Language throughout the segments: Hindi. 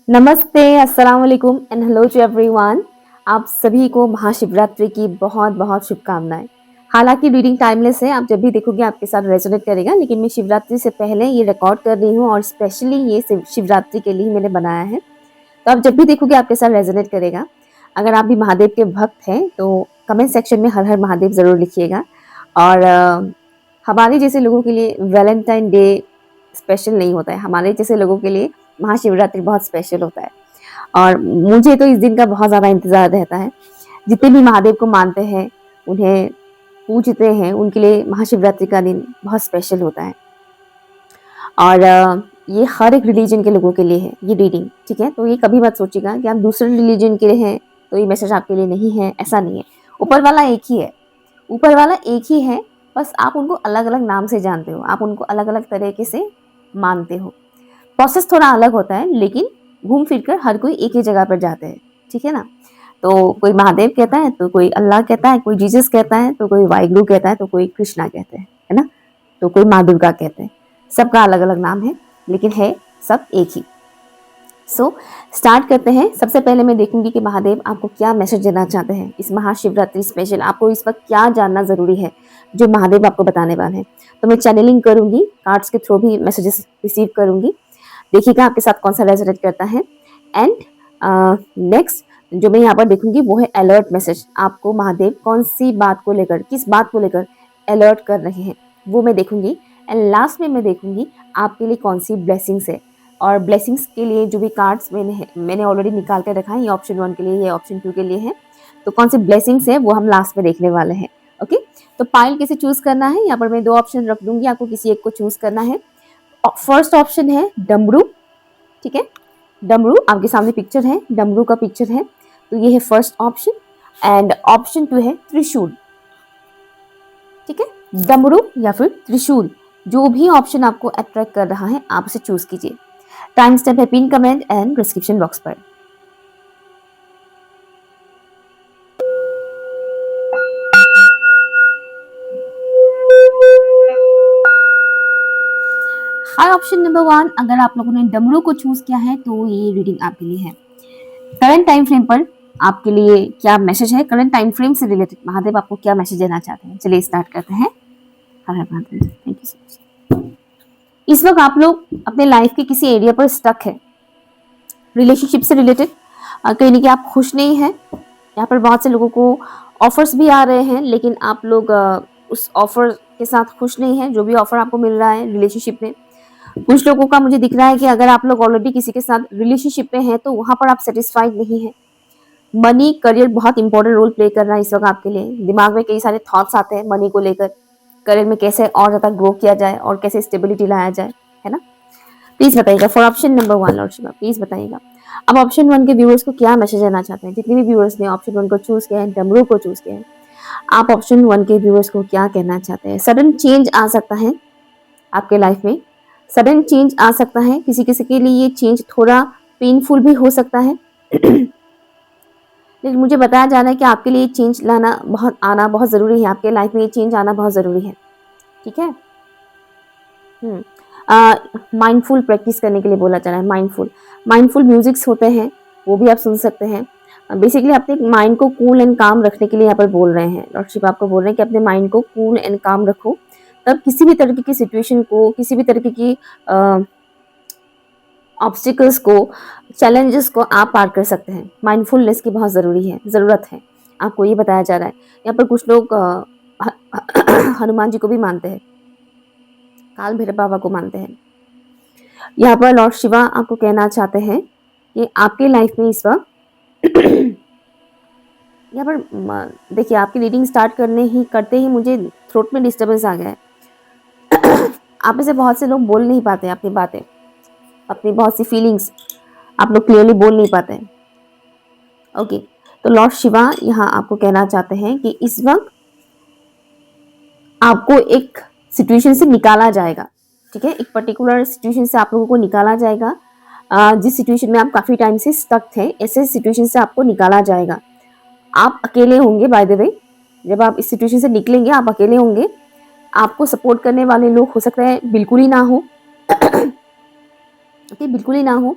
नमस्ते, अस्सलाम वालेकुम एंड हेलो टू एवरीवन। आप सभी को महाशिवरात्रि की बहुत-बहुत शुभकामनाएँ। हालाँकि रीडिंग टाइमलेस है, आप जब भी देखोगे आपके साथ रेज़ोनेट करेगा, लेकिन मैं शिवरात्रि से पहले ये रिकॉर्ड कर रही हूँ और स्पेशली ये शिवरात्रि के लिए मैंने बनाया है। तो आप जब भी देखोगे आपके साथ रेज़ोनेट करेगा। अगर आप भी महादेव के भक्त हैं, तो कमेंट सेक्शन में हर हर महादेव ज़रूर लिखिएगा। और हमारे जैसे लोगों के लिए वैलेंटाइन डे स्पेशल नहीं होता है, हमारे जैसे लोगों के लिए महाशिवरात्रि बहुत स्पेशल होता है। और मुझे तो इस दिन का बहुत ज़्यादा इंतज़ार रहता है। जितने भी महादेव को मानते हैं, उन्हें पूजते हैं, उनके लिए महाशिवरात्रि का दिन बहुत स्पेशल होता है। और ये हर एक रिलीजन के लोगों के लिए है ये रीडिंग, ठीक है? तो ये कभी मत सोचिएगा कि आप दूसरे रिलीजन के लिए हैं, तो ये मैसेज आपके लिए नहीं है, ऐसा नहीं है। ऊपर वाला एक ही है, ऊपर वाला एक ही है, बस आप उनको अलग-अलग नाम से जानते हो, आप उनको अलग-अलग तरीके से मानते हो। प्रोसेस थोड़ा अलग होता है, लेकिन घूम फिर कर हर कोई एक ही जगह पर जाते हैं, ठीक है ना? तो कोई महादेव कहता है, तो कोई अल्लाह कहता है, कोई जीसस कहता है, तो कोई वाहिगुरु कहता है, तो कोई कृष्णा कहते हैं, है ना? तो कोई माँ दुर्गा कहते हैं। सबका अलग-अलग नाम है, लेकिन है सब एक ही। सो स्टार्ट करते हैं। सबसे पहले मैं देखूंगी कि महादेव आपको क्या मैसेज देना चाहते हैं इस महाशिवरात्रि स्पेशल। आपको इस वक्त क्या जानना ज़रूरी है, जो महादेव आपको बताने वाले हैं। तो मैं चैनलिंग करूंगी, कार्ड्स के थ्रू भी मैसेजेस रिसीव करूंगी। देखिएगा आपके साथ कौन सा रेजोनेट करता है। एंड नेक्स्ट जो मैं यहाँ पर देखूंगी वो है अलर्ट मैसेज। आपको महादेव कौन सी बात को लेकर, किस बात को लेकर अलर्ट कर रहे हैं, वो मैं देखूंगी। एंड लास्ट में मैं देखूंगी आपके लिए कौन सी ब्लेसिंग्स है। और ब्लेसिंग्स के लिए जो भी कार्ड्स मैंने ऑलरेडी निकाल कर रखा है, ये ऑप्शन 1 के लिए, ये ऑप्शन 2 के लिए है। तो कौन सी ब्लेसिंग्स है वो हम लास्ट में देखने वाले हैं। ओके, तो पाइल कैसे चूज करना है, यहाँ पर मैं 2 ऑप्शन रख दूंगी, आपको किसी एक को चूज करना है। फर्स्ट ऑप्शन है डमरू, ठीक है? डमरू आपके सामने पिक्चर है, डमरू का पिक्चर है, तो ये है फर्स्ट ऑप्शन। एंड ऑप्शन 2 है त्रिशूल, ठीक है? डमरू या फिर त्रिशूल, जो भी ऑप्शन आपको अट्रैक्ट कर रहा है आप उसे चूज कीजिए। टाइम स्टैम्प है pin comment and description box पर। हाय ऑप्शन नंबर 1, अगर आप लोगों ने डमरू को चूज किया है तो ये रीडिंग आपके लिए है। करंट टाइम फ्रेम पर आपके लिए क्या मैसेज है, करंट टाइम फ्रेम से रिलेटेड महादेव आपको क्या मैसेज देना चाहते हैं। चलिए स्टार्ट करते हैं। Har Har Mahadev, thank you so much. इस वक्त आप लोग अपने लाइफ के किसी एरिया पर स्टक है, रिलेशनशिप से रिलेटेड। कहीं ना कहीं आप खुश नहीं हैं। यहाँ पर बहुत से लोगों को ऑफर्स भी आ रहे हैं, लेकिन आप लोग उस ऑफर के साथ खुश नहीं हैं, जो भी ऑफर आपको मिल रहा है रिलेशनशिप में। कुछ लोगों का मुझे दिख रहा है कि अगर आप लोग ऑलरेडी किसी के साथ रिलेशनशिप में हैं, तो वहां पर आप सेटिस्फाइड नहीं है। मनी करियर बहुत इंपॉर्टेंट रोल प्ले कर रहा है इस वक्त आपके लिए। दिमाग में कई सारे थॉट्स आते हैं मनी को लेकर, करियर में कैसे और ज्यादा ग्रो किया जाए और कैसे स्टेबिलिटी लाया जाए, है ना? प्लीज बताइएगा for option number 1 Lord Shiva, please बताइएगा। अब ऑप्शन 1 के व्यूअर्स को क्या मैसेज देना चाहते हैं, जितने भी व्यूअर्स ने ऑप्शन 1 को चूज किया है, डमरू को चूज किया है, आप ऑप्शन 1 के व्यूअर्स को क्या कहना चाहते हैं। सडन चेंज आ सकता है आपके लाइफ में, सडन चेंज आ सकता है। किसी किसी के लिए ये चेंज थोड़ा पेनफुल भी हो सकता है, लेकिन मुझे बताया जा रहा है कि आपके लिए चेंज आना बहुत ज़रूरी है। आपके लाइफ में ये चेंज आना बहुत ज़रूरी है, ठीक है? माइंडफुल प्रैक्टिस करने के लिए बोला जा रहा है। माइंडफुल म्यूजिक्स होते हैं, वो भी आप सुन सकते हैं। बेसिकली अपने माइंड को कूल एंड काम रखने के लिए यहाँ पर बोल रहे हैं लॉर्ड शिव, आपको बोल रहे हैं कि अपने माइंड को कूल एंड काम रखो, तब किसी भी तरीके की सिचुएशन को, किसी भी तरीके की ऑब्स्टिकल्स को, चैलेंजेस को आप पार कर सकते हैं। माइंडफुलनेस की बहुत ज़रूरत है, आपको ये बताया जा रहा है। यहाँ पर कुछ लोग हनुमान जी को भी मानते हैं, काल भैरव बाबा को मानते हैं। यहाँ पर लॉर्ड शिवा आपको कहना चाहते हैं कि आपके लाइफ में इस वक्त यहाँ पर देखिए, आपकी रीडिंग स्टार्ट करते ही मुझे थ्रोट में डिस्टर्बेंस आ गया है। आप में से बहुत से लोग बोल नहीं पाते अपनी बातें, अपनी बहुत सी फीलिंग्स आप लोग क्लियरली बोल नहीं पाते हैं। ओके, तो लॉर्ड शिवा यहाँ आपको कहना चाहते हैं कि इस वक्त आपको एक सिचुएशन से निकाला जाएगा, ठीक है? एक पर्टिकुलर सिचुएशन से आप लोगों को निकाला जाएगा। जिस सिचुएशन में आप काफ़ी टाइम से स्टक थे, ऐसे सिचुएशन से आपको निकाला जाएगा। आप अकेले होंगे, बाय द वे, जब आप इस सिचुएशन से निकलेंगे आप अकेले होंगे। आपको सपोर्ट करने वाले लोग हो सकता है बिल्कुल ही ना हो, ओके, बिल्कुल ही ना हो,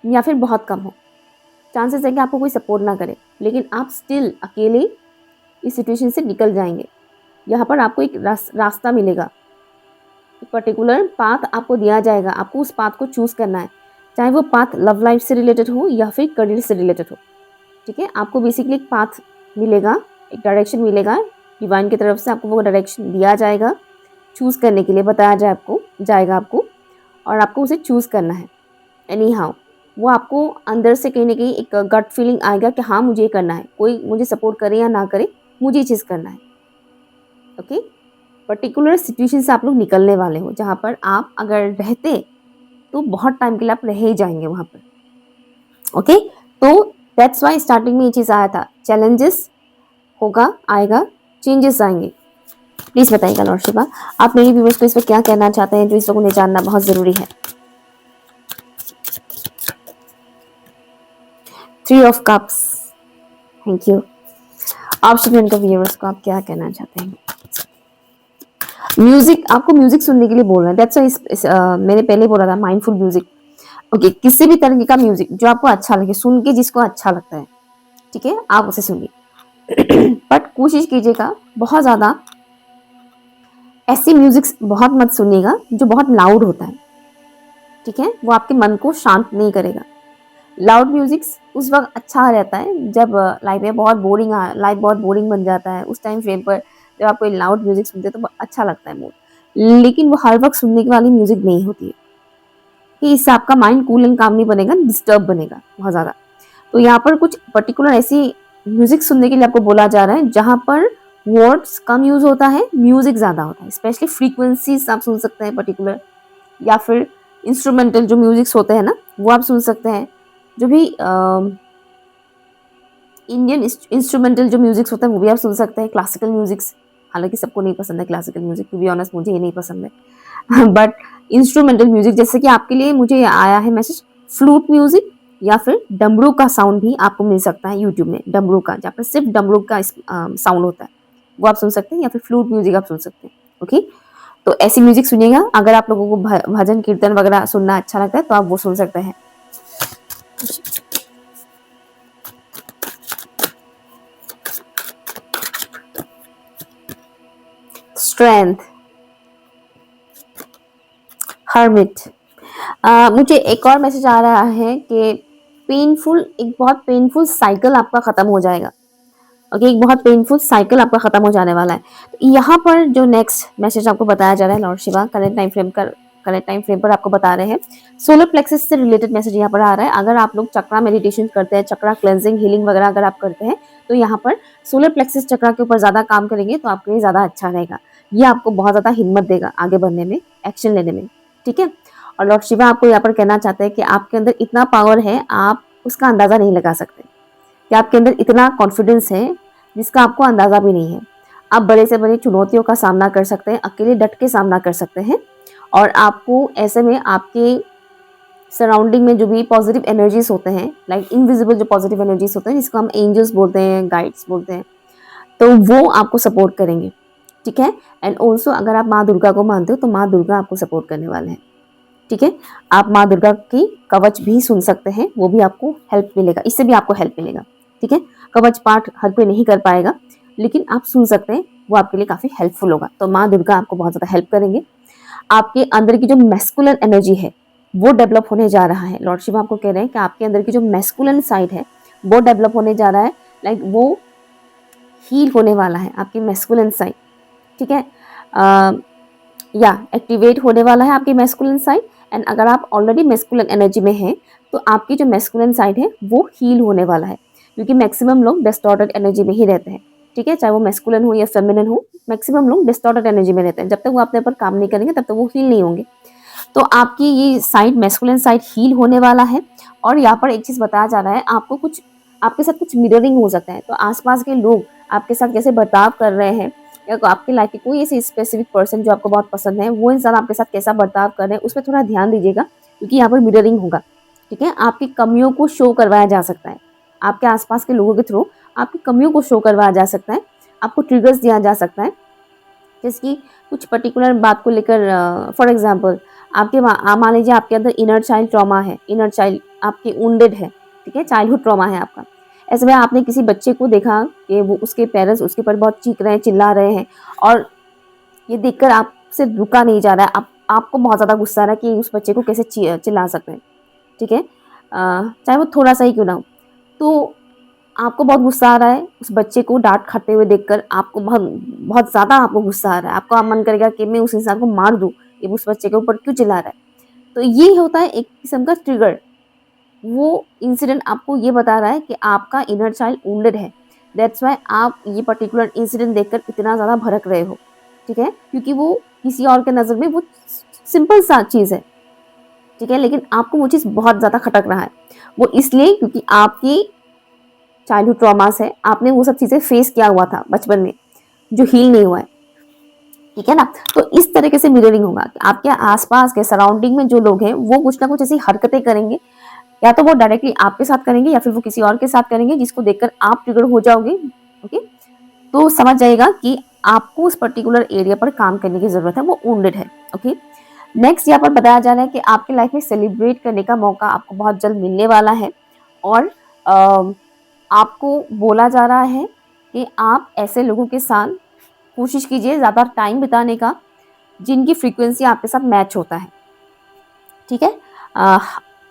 या फिर बहुत कम हो। चांसेस है कि आपको कोई सपोर्ट ना करे, लेकिन आप स्टिल अकेले इस सिचुएशन से निकल जाएंगे। यहाँ पर आपको एक रास्ता मिलेगा, एक पर्टिकुलर पाथ आपको दिया जाएगा, आपको उस पाथ को चूज़ करना है, चाहे वो पाथ लव लाइफ से रिलेटेड हो या फिर करियर से रिलेटेड हो। ठीक है, आपको बेसिकली एक पाथ मिलेगा, एक डायरेक्शन मिलेगा डिवाइन की तरफ से, आपको वो डायरेक्शन दिया जाएगा, चूज़ करने के लिए बताया जाएगा आपको, और आपको उसे चूज़ करना है। एनी हाउ वो आपको अंदर से कहीं ना कहीं एक गट फीलिंग आएगा कि हाँ मुझे ये करना है, कोई मुझे सपोर्ट करे या ना करे, मुझे ये चीज़ करना है। ओके, पर्टिकुलर सिचुएशन से आप लोग निकलने वाले हो, जहाँ पर आप अगर रहते तो बहुत टाइम के लिए आप रह ही जाएंगे वहाँ पर। ओके, तो दैट्स वाई स्टार्टिंग में ये चीज़ आया था, चैलेंजेस होगा, आएगा, चेंजेस आएंगे। प्लीज़ बताइएगा लॉर्ड शिवा, आप मेरी व्यूअर्स को इस पर क्या कहना चाहते हैं, जो इस लोगों ने जानना बहुत ज़रूरी है। 3 ऑफ कप्स, थैंक यू। आप स्टूडेंट का व्यूअर्स को आप क्या कहना चाहते हैं? म्यूजिक, आपको म्यूजिक सुनने के लिए बोल रहे हैं, दैट्स मैंने पहले बोला था माइंडफुल म्यूजिक। ओके, किसी भी तरह का म्यूजिक जो आपको अच्छा लगे, सुन के जिसको अच्छा लगता है, ठीक है, आप उसे सुनिए। बट कोशिश कीजिएगा बहुत ज़्यादा ऐसी म्यूजिक बहुत मत सुनिएगा जो बहुत लाउड होता है। ठीक है, वो आपके मन को शांत नहीं करेगा। लाउड म्यूजिक उस वक्त अच्छा रहता है जब लाइफ बहुत बोरिंग बन जाता है, उस टाइम फ्रेम पर जब आप कोई लाउड म्यूजिक सुनते हैं तो अच्छा लगता है मूड, लेकिन वो हर वक्त सुनने वाली म्यूजिक नहीं होती है कि इससे आपका माइंड कूल एंड काम नहीं बनेगा, डिस्टर्ब बनेगा बहुत ज़्यादा। तो यहाँ पर कुछ पर्टिकुलर ऐसी म्यूजिक सुनने के लिए आपको बोला जा रहा है जहाँ पर वर्ड्स कम यूज होता है, म्यूजिक ज़्यादा होता है, स्पेशली फ्रीक्वेंसीज आप सुन सकते हैं पर्टिकुलर, या फिर इंस्ट्रूमेंटल जो म्यूजिक्स होते हैं ना वो आप सुन सकते हैं। जो भी इंडियन इंस्ट्रूमेंटल जो म्यूजिक्स होता है वो भी आप सुन सकते हैं। क्लासिकल म्यूजिक्स, हालांकि सबको नहीं पसंद है classical music, to be honest मुझे ये नहीं पसंद है। बट इंस्ट्रूमेंटल म्यूजिक, जैसे कि आपके लिए मुझे आया है मैसेज, फ्लूट म्यूजिक या फिर डमरू का साउंड भी आपको मिल सकता है यूट्यूब में, डमरू का, जहाँ पर सिर्फ डमरू का साउंड होता है, वो आप सुन सकते हैं, या फिर फ्लूट म्यूजिक आप सुन सकते हैं। ओके, तो ऐसी म्यूजिक सुनिएगा। अगर आप लोगों को भजन कीर्तन वगैरह सुनना अच्छा लगता है तो आप वो सुन सकते हैं। Strength, hermit. मुझे एक और मैसेज आ रहा है कि एक बहुत पेनफुल साइकिल आपका खत्म हो जाएगा। ओके, एक बहुत पेनफुल साइकिल आपका खत्म हो जाने वाला है। तो यहाँ पर जो नेक्स्ट मैसेज आपको बताया जा रहा है Lord Shiva current time frame पर आपको बता रहे हैं, सोलर प्लेक्सस से रिलेटेड मैसेज यहाँ पर आ रहा है। अगर आप लोग चक्रा मेडिटेशन करते हैं, चक्रा क्लेंजिंग हीलिंग वगैरह अगर आप करते हैं, तो यहाँ पर सोलर प्लेक्सस चक्रा के ऊपर ज़्यादा काम करेंगे तो आपके लिए ज़्यादा अच्छा रहेगा। ये आपको बहुत ज़्यादा हिम्मत देगा आगे बढ़ने में, एक्शन लेने में। ठीक है, और लॉर्ड शिवा आपको यहाँ पर कहना चाहते हैं कि आपके अंदर इतना पावर है, आप उसका अंदाज़ा नहीं लगा सकते, कि आपके अंदर इतना कॉन्फिडेंस है जिसका आपको अंदाज़ा भी नहीं है। आप बड़े से बड़ी चुनौतियों का सामना कर सकते हैं, अकेले डट के सामना कर सकते हैं, और आपको ऐसे में आपके सराउंडिंग में जो भी पॉजिटिव एनर्जीज होते हैं, लाइक इनविजिबल जो पॉजिटिव एनर्जीज होते हैं, जिसको हम एंजल्स बोलते हैं, गाइड्स बोलते हैं, तो वो आपको सपोर्ट करेंगे। ठीक है, एंड ऑल्सो अगर आप माँ दुर्गा को मानते हो तो माँ दुर्गा आपको सपोर्ट करने वाले हैं। ठीक है, आप माँ दुर्गा की कवच भी सुन सकते हैं, वो भी आपको हेल्प मिलेगा, इससे भी आपको हेल्प मिलेगा। ठीक है, कवच पाठ हर कोई नहीं कर पाएगा, लेकिन आप सुन सकते हैं, वो आपके लिए काफ़ी हेल्पफुल होगा। तो माँ दुर्गा आपको बहुत ज़्यादा हेल्प करेंगे। आपके अंदर की जो मैस्कुलिन एनर्जी है वो डेवलप होने जा रहा है। लॉर्ड शिव आपको कह रहे हैं कि आपके अंदर की जो मैस्कुलिन साइड है वो डेवलप होने जा रहा है, लाइक वो हील होने वाला है आपकी मैस्कुलिन साइड। ठीक है, या एक्टिवेट होने वाला है आपकी मैस्कुलिन साइड। एंड अगर आप ऑलरेडी मैस्कुलिन एनर्जी में हैं तो आपकी जो मैस्कुलिन साइड है वो हील होने वाला है, क्योंकि मैक्सिमम लोग डिस्टॉर्टेड एनर्जी में ही रहते हैं। ठीक है, चाहे वो मैस्कुलिन हो या फेमिनिन हो, मैक्सिमम लोग डिस्टॉर्टेड एनर्जी में रहते हैं। जब तक वो अपने ऊपर काम नहीं करेंगे तब तक वो हील नहीं होंगे। तो आपकी ये साइड, मैस्कुलिन साइड हील होने वाला है। और यहाँ पर एक चीज़ बताया जा रहा है, आपके साथ कुछ मिररिंग हो सकता है। तो आसपास के लोग आपके साथ कैसे बर्ताव कर रहे हैं, या आपकी लाइफ की कोई ऐसी स्पेसिफिक पर्सन जो आपको बहुत पसंद है, वो इंसान आपके साथ कैसा बर्ताव कर रहे हैं, उस पर थोड़ा ध्यान दीजिएगा, क्योंकि यहाँ पर मिररिंग होगा। ठीक है, आपकी कमियों को शो करवाया जा सकता है, आपके आसपास के लोगों के थ्रू आपकी कमियों को शो करवाया जा सकता है, आपको ट्रिगर्स दिया जा सकता है, जिसकी कुछ पर्टिकुलर बात को लेकर, फॉर एग्जाम्पल आपके मान लीजिए आपके अंदर इनर चाइल्ड ट्रॉमा है, इनर चाइल्ड आपकी वुंडेड है, ठीक है, चाइल्डहुड ट्रॉमा है आपका। ऐसे में आपने किसी बच्चे को देखा कि वो उसके पेरेंट्स उसके ऊपर बहुत चीख रहे हैं, चिल्ला रहे हैं और ये देखकर आपसे रुका नहीं जा रहा है, आपको बहुत ज़्यादा गुस्सा आ रहा है कि उस बच्चे को कैसे चिल्ला सकते हैं, ठीक है, चाहे वो थोड़ा सा ही क्यों ना हो। तो आपको बहुत गुस्सा आ रहा है उस बच्चे को डांट खाते हुए देखकर, आपको बहुत बहुत ज़्यादा आपको गुस्सा आ रहा है, आपका मन करेगा कि मैं उस इंसान को मार दूँ, ये उस बच्चे के ऊपर क्यों चिल्ला रहा है। तो ये होता है एक किस्म का ट्रिगर। वो इंसिडेंट आपको ये बता रहा है कि आपका इनर चाइल्ड वुंडेड है, दैट्स वाई आप ये पर्टिकुलर इंसिडेंट देखकर इतना ज़्यादा भड़क रहे हो, ठीक है, क्योंकि वो किसी और के नज़र में वो सिंपल सा चीज़ है, ठीक है, लेकिन आपको वो चीज़ बहुत ज़्यादा खटक रहा है। वो इसलिए क्योंकि आपकी चाइल्डहुड ट्रॉमास है, आपने वो सब चीज़ें फेस किया हुआ था बचपन में जो हील नहीं हुआ है, ठीक है ना। तो इस तरीके से मिररिंग होगा कि आपके आसपास के सराउंडिंग में जो लोग हैं वो कुछ ना कुछ ऐसी हरकतें करेंगे, या तो वो डायरेक्टली आपके साथ करेंगे या फिर वो किसी और के साथ करेंगे जिसको देखकर आप ट्रिगर हो जाओगे, ओके। तो समझ जाएगा कि आपको उस पर्टिकुलर एरिया पर काम करने की जरूरत है, वो वुंडेड है, ओके। नेक्स्ट यहाँ पर बताया जा रहा है कि आपकी लाइफ में सेलिब्रेट करने का मौका आपको बहुत जल्द मिलने वाला है, और आपको बोला जा रहा है कि आप ऐसे लोगों के साथ कोशिश कीजिए ज़्यादा टाइम बिताने का जिनकी फ्रीक्वेंसी आपके साथ मैच होता है, ठीक है।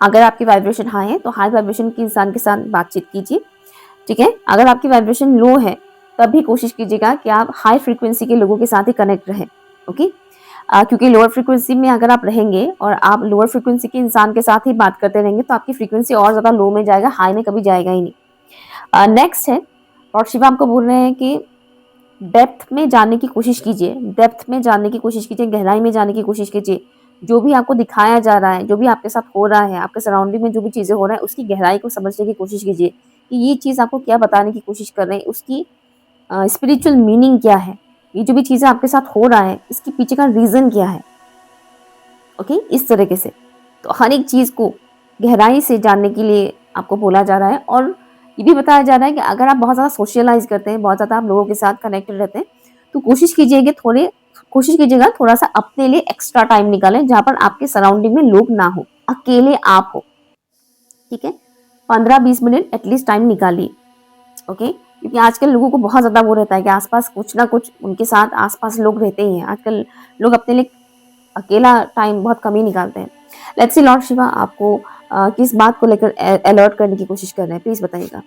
अगर आपकी वाइब्रेशन हाई है तो हाई वाइब्रेशन के इंसान के साथ बातचीत कीजिए, ठीक है। अगर आपकी वाइब्रेशन लो है तब भी कोशिश कीजिएगा कि आप हाई फ्रीक्वेंसी के लोगों के साथ ही कनेक्ट रहें, ओके। क्योंकि लोअर फ्रीक्वेंसी में अगर आप रहेंगे और आप लोअर फ्रीक्वेंसी के इंसान के साथ ही बात करते रहेंगे तो आपकी फ्रीक्वेंसी और ज़्यादा लो में जाएगा, हाई में कभी जाएगा ही नहीं। नेक्स्ट है, और शिवा आपको बोल रहे हैं कि डेप्थ में जाने की कोशिश कीजिए, डेप्थ में जाने की कोशिश कीजिए, गहराई में जाने की कोशिश कीजिए। जो भी आपको दिखाया जा रहा है, जो भी आपके साथ हो रहा है, आपके सराउंडिंग में जो भी चीज़ें हो रहा है, उसकी गहराई को समझने की कोशिश कीजिए कि ये चीज़ आपको क्या बताने की कोशिश कर रहे हैं, उसकी स्पिरिचुअल मीनिंग क्या है, ये जो भी चीज़ें आपके साथ हो रहा है इसके पीछे का रीज़न क्या है, ओके, इस तरीके से। तो हर एक चीज़ को गहराई से जानने के लिए आपको बोला जा रहा है, और ये भी बताया जा रहा है कि अगर आप बहुत ज़्यादा सोशलाइज करते हैं, बहुत ज़्यादा आप लोगों के साथ कनेक्टेड रहते हैं, तो कोशिश कीजिएगा थोड़ा सा अपने लिए एक्स्ट्रा टाइम निकालें जहाँ पर आपके सराउंडिंग में लोग ना हो, अकेले आप हो, ठीक है। 15-20 मिनट एटलीस्ट टाइम निकालिए, ओके। क्योंकि आजकल लोगों को बहुत ज़्यादा वो रहता है कि आसपास कुछ ना कुछ उनके साथ आसपास लोग रहते ही हैं। आजकल लोग अपने लिए अकेला टाइम बहुत कम ही निकालते हैं। लेट्स सी लॉर्ड शिवा आपको किस बात को लेकर अलर्ट करने की कोशिश कर रहे हैं, प्लीज बताइएगा।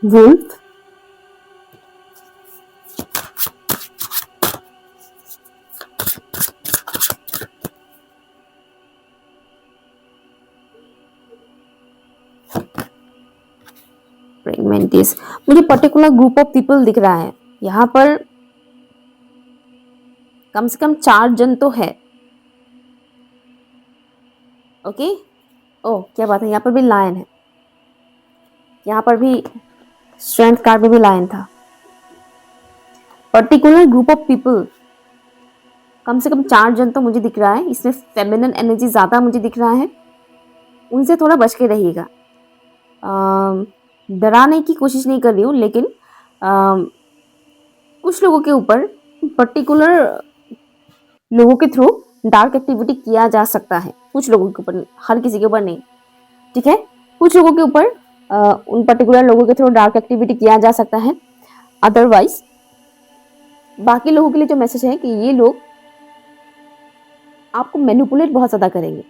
वुल्फ, प्रेगमेंटिस, मुझे पर्टिकुलर ग्रुप ऑफ पीपल दिख रहा है यहाँ पर, कम से कम 4 जन तो है, ओके। ओह क्या बात है, यहाँ पर भी लायन है, यहाँ पर भी स्ट्रेंथ कार्ड में भी लायन था। पर्टिकुलर ग्रुप ऑफ पीपल, कम से कम 4 जन तो मुझे दिख रहा है, इसमें फेमिनिन एनर्जी ज़्यादा मुझे दिख रहा है, उनसे थोड़ा बच के रहिएगा। डराने की कोशिश नहीं कर रही हूँ, लेकिन कुछ लोगों के ऊपर पर्टिकुलर लोगों के थ्रू डार्क एक्टिविटी किया जा सकता है, कुछ लोगों के ऊपर, हर किसी के ऊपर नहीं, ठीक है। कुछ लोगों के ऊपर उन पर्टिकुलर लोगों के थ्रू डार्क एक्टिविटी किया जा सकता है। अदरवाइज बाकी लोगों के लिए जो मैसेज है कि ये लोग आपको मैनिपुलेट बहुत ज़्यादा करेंगे,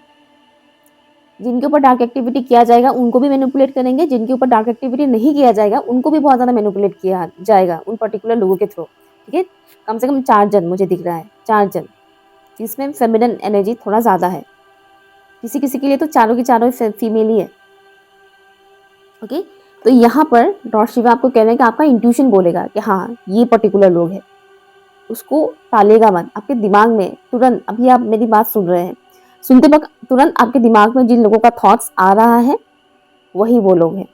जिनके ऊपर डार्क एक्टिविटी किया जाएगा उनको भी मैनिपुलेट करेंगे, जिनके ऊपर डार्क एक्टिविटी नहीं किया जाएगा उनको भी बहुत ज़्यादा मैनिपुलेट किया जाएगा उन पर्टिकुलर लोगों के थ्रू, ठीक है। कम से कम 4 जन मुझे दिख रहा है, 4 जन, जिसमें फेमिनिन एनर्जी थोड़ा ज़्यादा है। किसी किसी के लिए तो चारों की चारों फीमेल ही है, ओके। तो यहाँ पर लॉर्ड शिवा आपको कह रहे हैं कि आपका इंट्यूशन बोलेगा कि हाँ ये पर्टिकुलर लोग है, उसको टालेगा मत। आपके दिमाग में तुरंत, अभी आप मेरी बात सुन रहे हैं, सुनते वक्त तुरंत आपके दिमाग में जिन लोगों का थॉट्स आ रहा है वही वो लोग हैं,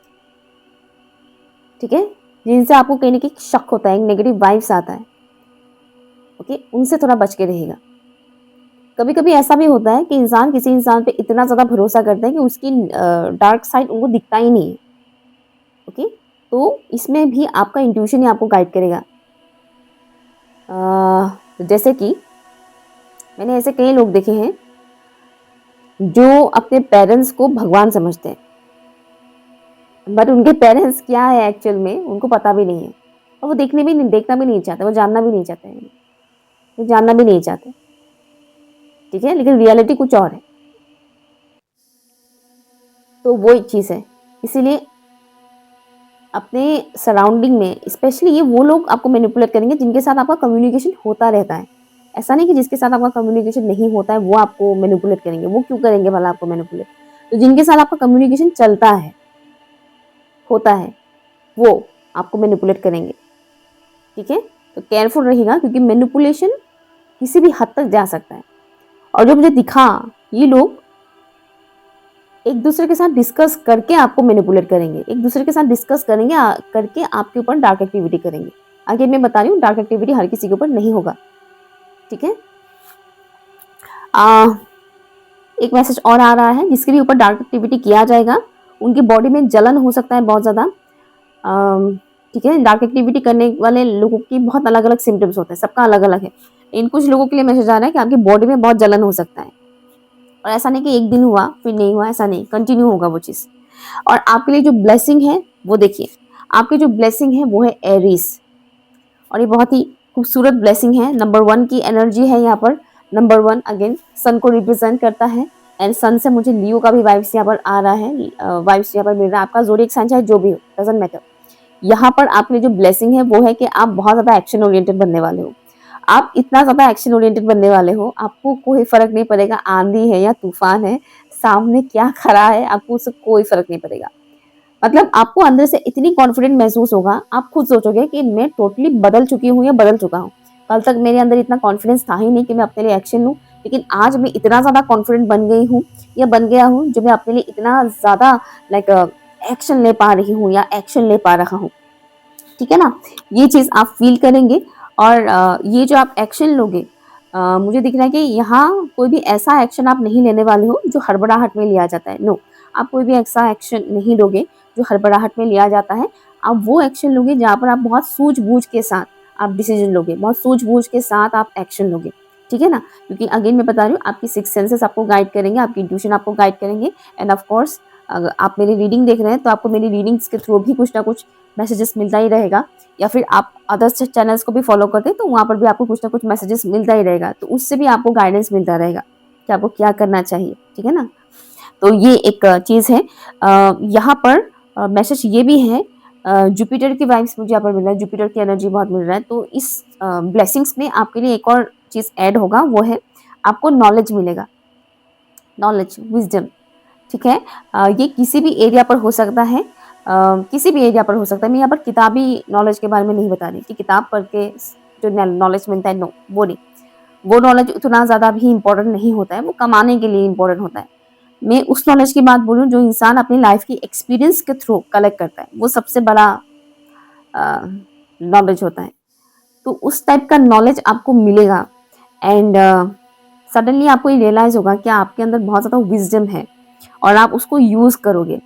ठीक है। जिनसे आपको कहीं ना कहीं शक होता है, एक नेगेटिव वाइब्स आता है, ओके, उनसे थोड़ा बच के रहेगा। कभी कभी ऐसा भी होता है कि इंसान किसी इंसान पे इतना ज़्यादा भरोसा करता है कि उसकी डार्क साइड उनको दिखता ही नहीं है, ओके। तो इसमें भी आपका इंट्यूशन ही आपको गाइड करेगा। जैसे कि मैंने ऐसे कई लोग देखे हैं जो अपने पेरेंट्स को भगवान समझते हैं, बट उनके पेरेंट्स क्या है एक्चुअल में उनको पता भी नहीं है, और वो देखना भी नहीं चाहते, वो जानना भी नहीं चाहते हैं, वो जानना भी नहीं चाहते, ठीक है, लेकिन रियलिटी कुछ और है। तो वो एक चीज़ है। इसीलिए अपने सराउंडिंग में स्पेशली ये वो लोग आपको मैनिपुलेट करेंगे जिनके साथ आपका कम्युनिकेशन होता रहता है। ऐसा नहीं कि जिसके साथ आपका कम्युनिकेशन नहीं होता है वो आपको मैनिपुलेट करेंगे, वो क्यों करेंगे भला आपको मैनिपुलेट। तो जिनके साथ आपका कम्युनिकेशन चलता है, होता है, वो आपको मैनिपुलेट करेंगे, ठीक है। तो केयरफुल रहिएगा, क्योंकि मैनिपुलेशन किसी भी हद तक जा सकता है। और जो मुझे दिखा, ये लोग एक दूसरे के साथ डिस्कस करके आपको मैनिपुलेट करेंगे, एक दूसरे के साथ डिस्कस करेंगे करके आपके ऊपर डार्क एक्टिविटी करेंगे। आगे मैं बता रही हूँ, डार्क एक्टिविटी हर किसी के ऊपर नहीं होगा, ठीक है। एक मैसेज और आ रहा है, जिसके भी ऊपर डार्क एक्टिविटी किया जाएगा उनकी बॉडी में जलन हो सकता है बहुत ज़्यादा, ठीक है। डार्क एक्टिविटी करने वाले लोगों की बहुत अलग अलग सिम्टम्स होते हैं, सबका अलग अलग है। इन कुछ लोगों के लिए मैसेज आ रहा है कि आपकी बॉडी में बहुत जलन हो सकता है, और ऐसा नहीं कि एक दिन हुआ फिर नहीं हुआ, ऐसा नहीं, कंटिन्यू होगा वो चीज़। और आपके लिए जो ब्लेसिंग है वो देखिए, आपकी जो ब्लेसिंग है वो है एरीज, और ये बहुत ही खूबसूरत ब्लेसिंग है। नंबर 1 की एनर्जी है यहाँ पर। नंबर 1 अगेन सन को रिप्रेजेंट करता है, एंड सन से मुझे लियो का भी वाइब्स यहाँ पर आ रहा है, वाइब्स यहाँ पर मिल रहा है। आपका ज़ोडिएक साइन चाहे जो भी हो, डजंट मैटर। यहाँ पर आपके लिए जो ब्लेसिंग है वो है कि आप बहुत ज़्यादा एक्शन ओरिएंटेड बनने वाले हो। आप इतना ज़्यादा एक्शन ओरिएंटेड बनने वाले हो, आपको कोई फ़र्क नहीं पड़ेगा आंधी है या तूफान है, सामने क्या खड़ा है, आपको उससे कोई फ़र्क नहीं पड़ेगा। मतलब आपको अंदर से इतनी कॉन्फिडेंट महसूस होगा, आप खुद सोचोगे कि मैं टोटली बदल चुकी हूँ या बदल चुका हूँ। कल तक मेरे अंदर इतना कॉन्फिडेंस था ही नहीं कि मैं अपने लिए एक्शन लूँ, लेकिन आज मैं इतना ज़्यादा कॉन्फिडेंट बन गई हूँ या बन गया हूँ, जो मैं अपने लिए इतना ज़्यादा लाइक एक्शन ले पा रही हूँ या एक्शन ले पा रहा हूँ, ठीक है ना। ये चीज़ आप फील करेंगे, और ये जो आप एक्शन लोगे, मुझे दिख रहा है कि यहाँ कोई भी ऐसा एक्शन आप नहीं लेने वाले हो जो हड़बड़ाहट में लिया जाता है। नो, आप कोई भी ऐसा एक्शन नहीं लोगे जो हड़बड़ाहट में लिया जाता है। आप वो एक्शन लोगे जहाँ पर आप बहुत सूझबूझ के साथ आप डिसीजन लोगे, बहुत सूझबूझ के साथ आप एक्शन लोगे, ठीक है ना। क्योंकि अगेन मैं बता रही हूँ, आपकी 6 सेंसेस आपको गाइड करेंगे, आपकी इंट्यूशन आपको गाइड करेंगे, एंड ऑफ कोर्स अगर आप मेरी रीडिंग देख रहे हैं तो आपको मेरी रीडिंग्स के थ्रू भी कुछ ना कुछ मैसेजेस मिलता ही रहेगा, या फिर आप अदर्स चैनल्स को भी फॉलो करते हैं तो वहाँ पर भी आपको कुछ ना कुछ मैसेजेस मिलता ही रहेगा, तो उससे भी आपको गाइडेंस मिलता रहेगा कि आपको क्या करना चाहिए, ठीक है ना। तो ये एक चीज़ है। यहाँ पर मैसेज ये भी है, जुपिटर की वाइब्स मुझे यहाँ पर मिल रहा है, जुपिटर की एनर्जी बहुत मिल रहा है। तो इस ब्लेसिंग्स में आपके लिए एक और चीज़ ऐड होगा, वो है आपको नॉलेज मिलेगा, नॉलेज, विजडम, ठीक है। ये किसी भी एरिया पर हो सकता है, किसी भी एरिया पर हो सकता है। मैं यहाँ पर किताबी नॉलेज के बारे में नहीं बता रही कि किताब पढ़ के जो नॉलेज मिलता है, नो, वो नहीं। वो नॉलेज उतना ज़्यादा भी इम्पोर्टेंट नहीं होता है, वो कमाने के लिए इम्पोर्टेंट होता है। मैं उस नॉलेज की बात बोलूँ जो इंसान अपनी लाइफ की एक्सपीरियंस के थ्रू कलेक्ट करता है, वो सबसे बड़ा नॉलेज होता है। तो उस टाइप का नॉलेज आपको मिलेगा, एंड सडनली आपको ये रियलाइज होगा कि आपके अंदर बहुत ज़्यादा विजडम है और आप उसको यूज़ करोगे,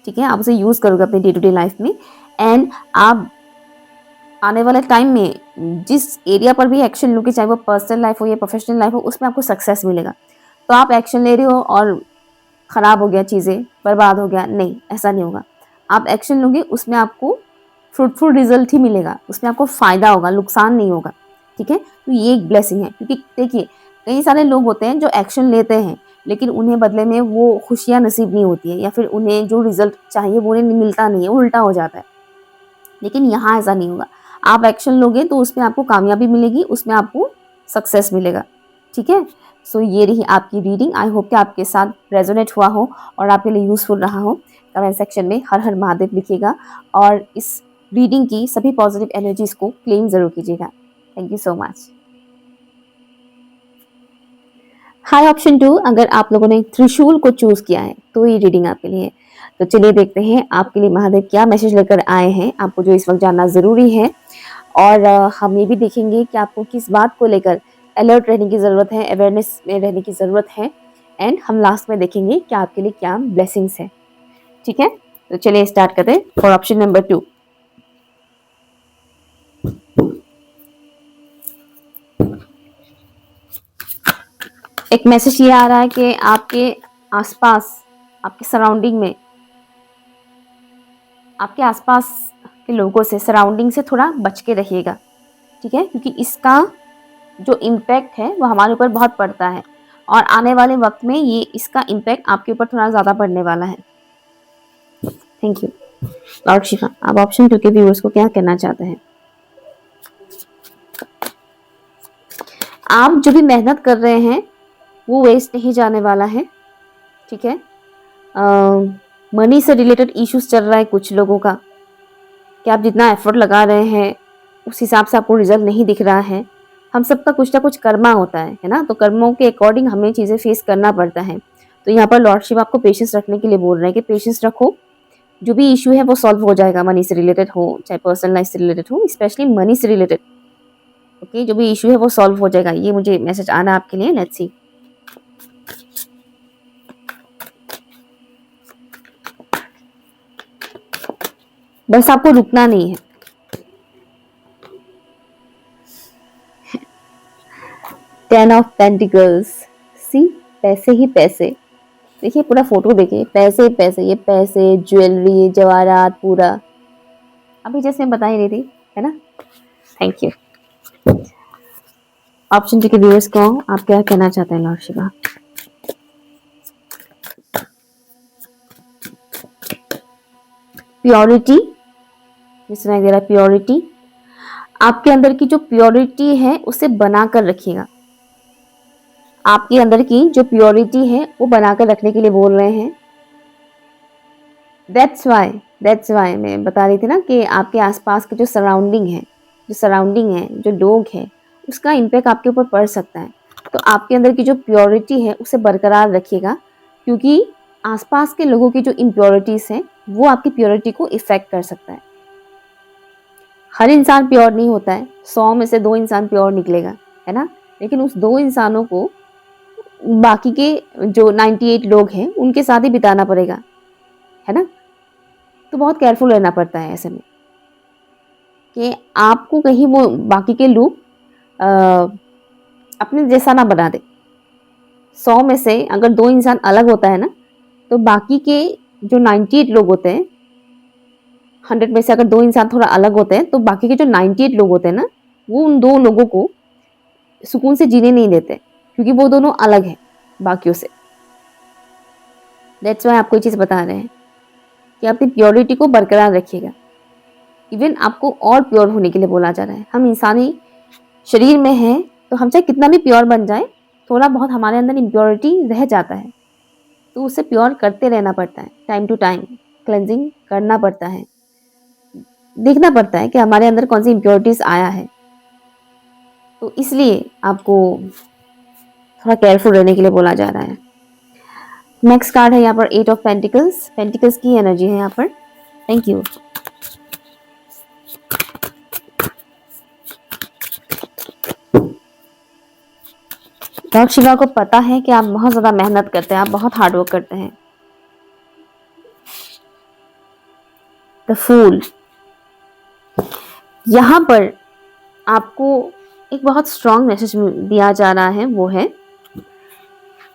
ठीक है। आप उसे यूज़ करोगे अपनी डे टू डे लाइफ में, एंड आप आने वाले टाइम में जिस एरिया पर भी एक्शन लोगे, चाहे वो पर्सनल लाइफ हो या प्रोफेशनल लाइफ हो, उसमें आपको सक्सेस मिलेगा। तो आप एक्शन ले रहे हो और ख़राब हो गया, चीज़ें बर्बाद हो गया, नहीं, ऐसा नहीं होगा। आप एक्शन लोगे, उसमें आपको फ्रूटफुल रिजल्ट ही मिलेगा, उसमें आपको फ़ायदा होगा, नुकसान नहीं होगा, ठीक है। तो ये एक ब्लेसिंग है, क्योंकि देखिए कई सारे लोग होते हैं जो एक्शन लेते हैं लेकिन उन्हें बदले में वो खुशियाँ नसीब नहीं होती है, या फिर उन्हें जो रिजल्ट चाहिए वो उन्हें मिलता नहीं है, उल्टा हो जाता है। लेकिन यहाँ ऐसा नहीं होगा, आप एक्शन लोगे तो उसमें आपको कामयाबी मिलेगी, उसमें आपको सक्सेस मिलेगा, ठीक है। सो ये रही आपकी रीडिंग। आई होप कि आपके साथ रेजोनेट हुआ हो और आपके लिए यूज़फुल रहा हो। कमेंट सेक्शन में हर हर महादेव लिखिएगा, और इस रीडिंग की सभी पॉजिटिव एनर्जीज को क्लेम ज़रूर कीजिएगा। Thank you so much. High option 2, अगर आप लोगों ने त्रिशूल को चूज किया है तो ये रीडिंग आपके लिए है। तो चलिए देखते हैं आपके लिए महादेव क्या मैसेज लेकर आए हैं, आपको जो इस वक्त जानना जरूरी है। और हम ये भी देखेंगे कि आपको किस बात को लेकर अलर्ट रहने की ज़रूरत है, अवेयरनेस में रहने की ज़रूरत है। एंड हम लास्ट में देखेंगे कि आपके लिए क्या ब्लेसिंग्स है। ठीक है, तो चलिए स्टार्ट करते हैं फॉर ऑप्शन नंबर 2। एक मैसेज ये आ रहा है कि आपके आसपास, आपके सराउंडिंग में, आपके आसपास के लोगों से, सराउंडिंग से थोड़ा बच के रहिएगा। ठीक है, क्योंकि इसका जो इम्पैक्ट है वो हमारे ऊपर बहुत पड़ता है और आने वाले वक्त में ये इसका इम्पैक्ट आपके ऊपर थोड़ा ज़्यादा पड़ने वाला है। Thank you. लॉर्ड शिवा, आप ऑप्शन 2 के व्यूअर्स को क्या कहना चाहते हैं? आप जो भी मेहनत कर रहे हैं वो वेस्ट नहीं जाने वाला है। ठीक है, मनी से रिलेटेड इश्यूज चल रहा है कुछ लोगों का कि आप जितना एफर्ट लगा रहे हैं उस हिसाब से आपको रिजल्ट नहीं दिख रहा है। हम सबका कुछ ना कुछ कर्मा होता है ना, तो कर्मों के अकॉर्डिंग हमें चीज़ें फेस करना पड़ता है। तो यहाँ पर लॉर्ड शिव आपको पेशेंस रखने के लिए बोल रहे हैं कि पेशेंस रखो, जो भी इशू है वो सॉल्व हो जाएगा। मनी से रिलेटेड हो चाहे पर्सनल लाइफ से रिलेटेड हो, स्पेशली मनी से रिलेटेड। ओके, जो भी इशू है वो सॉल्व हो जाएगा, ये मुझे मैसेज आना आपके लिए। Let's see. बस आपको रुकना नहीं है। टेन ऑफ पेंटिकल्स, सी, पैसे ही पैसे। देखिए पूरा फोटो देखिए, पैसे ही पैसे, ये पैसे, ज्वेलरी, जवाहरात, पूरा अभी जैसे मैं बता ही रही थी, है ना। Thank you. ऑप्शन 2 के व्यूअर्स को आप क्या कहना चाहते हैं लॉर्ड शिवा? प्योरिटी, जिस तरह दे रहा है प्योरिटी, आपके अंदर की जो प्योरिटी है उसे बनाकर रखिएगा। आपके अंदर की जो प्योरिटी है वो बनाकर रखने के लिए बोल रहे हैं। दैट्स वाई मैं बता रही थी ना कि आपके आसपास के जो सराउंडिंग है, जो लोग हैं, उसका इम्पैक्ट आपके ऊपर पड़ सकता है। तो आपके अंदर की जो प्योरिटी है उसे बरकरार रखिएगा, क्योंकि आसपास के लोगों की जो इम्प्योरिटीज हैं वो आपकी प्योरिटी को इफेक्ट कर सकता है। हर इंसान प्योर नहीं होता है, 100 में से 2 इंसान प्योर निकलेगा, है ना। लेकिन उस 2 इंसानों को बाकी के जो 98 लोग हैं उनके साथ ही बिताना पड़ेगा, है ना। तो बहुत केयरफुल रहना पड़ता है ऐसे में कि आपको कहीं वो बाकी के लोग अपने जैसा ना बना दे। 100 में से अगर 2 इंसान अलग होता है ना, तो बाकी के जो 98 लोग होते हैं, 100 में से अगर 2 इंसान थोड़ा अलग होते हैं, तो बाकी के जो 98 लोग होते हैं ना, वो उन 2 लोगों को सुकून से जीने नहीं देते, क्योंकि वो दोनों अलग हैं बाकियों से। दैट्स वाई आपको ये चीज़ बता रहे हैं कि अपनी प्योरिटी को बरकरार रखिएगा। इवन आपको और प्योर होने के लिए बोला जा रहा है। हम इंसानी शरीर में हैं, तो हम चाहे कितना भी प्योर बन जाए, थोड़ा बहुत हमारे अंदर इम्प्योरिटी रह जाता है, तो उसे प्योर करते रहना पड़ता है। टाइम टू टाइम क्लेंजिंग करना पड़ता है, देखना पड़ता है कि हमारे अंदर कौन सी इम्प्योरिटीज आया है। तो इसलिए आपको थोड़ा केयरफुल रहने के लिए बोला जा रहा है। नेक्स्ट कार्ड है यहाँ पर 8 ऑफ पेंटिकल्स। पेंटिकल्स की एनर्जी है यहाँ पर। Thank you. लॉर्ड शिवा को पता है कि आप बहुत ज्यादा मेहनत करते हैं, आप बहुत हार्डवर्क करते हैं। द फूल, यहाँ पर आपको एक बहुत स्ट्रॉन्ग मैसेज दिया जा रहा है, वो है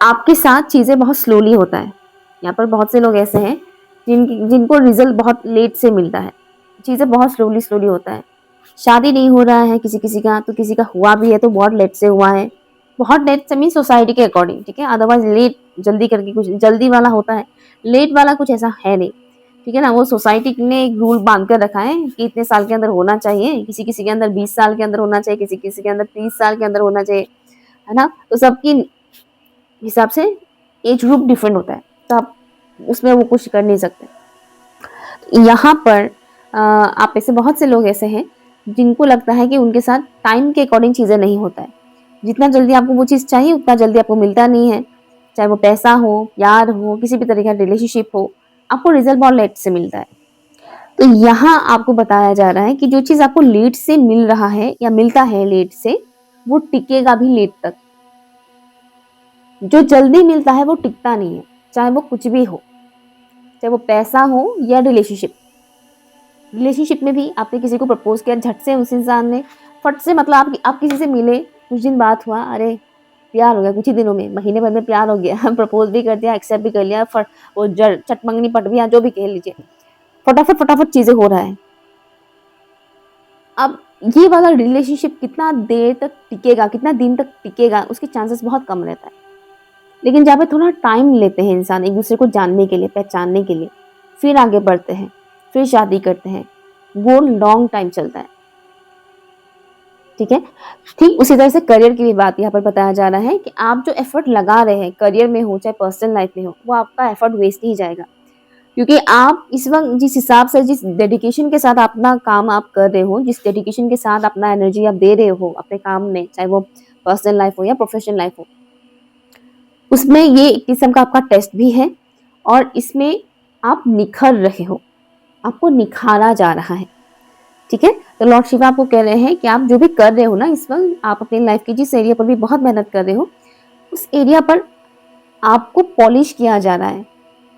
आपके साथ चीजें बहुत स्लोली होता है। यहाँ पर बहुत से लोग ऐसे हैं जिनको रिजल्ट बहुत लेट से मिलता है, चीजें बहुत स्लोली होता है। शादी नहीं हो रहा है किसी किसी का, तो किसी का हुआ भी है तो बहुत लेट से हुआ है। बहुत लेट से मीन सोसाइटी के अकॉर्डिंग, ठीक है। अदरवाइज लेट जल्दी करके कुछ जल्दी वाला होता है, लेट वाला कुछ ऐसा है नहीं, ठीक है ना। वो सोसाइटी ने एक रूल बांध कर रखा है कि इतने साल के अंदर होना चाहिए, किसी किसी के अंदर 20 साल के अंदर होना चाहिए, किसी किसी के अंदर 30 साल के अंदर होना चाहिए, है ना। तो सबकी हिसाब से एज ग्रुप डिफरेंट होता है, तो आप उसमें वो कुछ कर नहीं सकते। यहाँ पर आप ऐसे बहुत से लोग ऐसे हैं जिनको लगता है कि उनके साथ टाइम के अकॉर्डिंग चीज़ें नहीं होता है। जितना जल्दी आपको वो चीज़ चाहिए उतना जल्दी आपको मिलता नहीं है। चाहे वो पैसा हो, प्यार हो, किसी भी तरह का रिलेशनशिप हो, आपको रिजल्ट बहुत लेट से मिलता है। तो यहाँ आपको बताया जा रहा है कि जो चीज़ आपको लेट से मिल रहा है या मिलता है लेट से, वो टिकेगा भी लेट तक। जो जल्दी मिलता है वो टिकता नहीं है, चाहे वो कुछ भी हो, चाहे वो पैसा हो या रिलेशनशिप। रिलेशनशिप में भी आपने किसी को प्रपोज किया, झट से उस इंसान ने फट से, मतलब आप किसी से मिले, कुछ दिन बात हुआ, अरे प्यार हो गया, कुछ ही दिनों में, महीने भर में प्यार हो गया, प्रपोज भी कर दिया, एक्सेप्ट भी कर लिया, वो चटमंगनी पट भी, जो भी कह लीजिए, फटाफट फटाफट चीजें हो रहा है। अब ये वाला रिलेशनशिप कितना देर तक टिकेगा, कितना दिन तक टिकेगा, उसके चांसेस बहुत कम रहता है। लेकिन जहाँ पे थोड़ा टाइम लेते हैं इंसान एक दूसरे को जानने के लिए, पहचानने के लिए, फिर आगे बढ़ते हैं, फिर शादी करते हैं, वो लॉन्ग टाइम चलता है। ठीक है, ठीक उसी तरह से करियर की भी बात यहाँ पर बताया जा रहा है कि आप जो एफर्ट लगा रहे हैं करियर में हो चाहे पर्सनल लाइफ में हो, वो आपका एफर्ट वेस्ट नहीं जाएगा, क्योंकि आप इस वक्त जिस हिसाब से, जिस डेडिकेशन के साथ अपना काम आप कर रहे हो, जिस डेडिकेशन के साथ अपना एनर्जी आप दे रहे हो अपने काम में, चाहे वो पर्सनल लाइफ हो या प्रोफेशनल लाइफ हो, उसमें ये एक किस्म का आपका टेस्ट भी है और इसमें आप निखर रहे हो, आपको निखारा जा रहा है। ठीक है, तो लॉर्ड शिवा आपको कह रहे हैं कि आप जो भी कर रहे हो ना इस वक्त, आप अपनी लाइफ की जिस एरिया पर भी बहुत मेहनत कर रहे हो, उस एरिया पर आपको पॉलिश किया जा रहा है,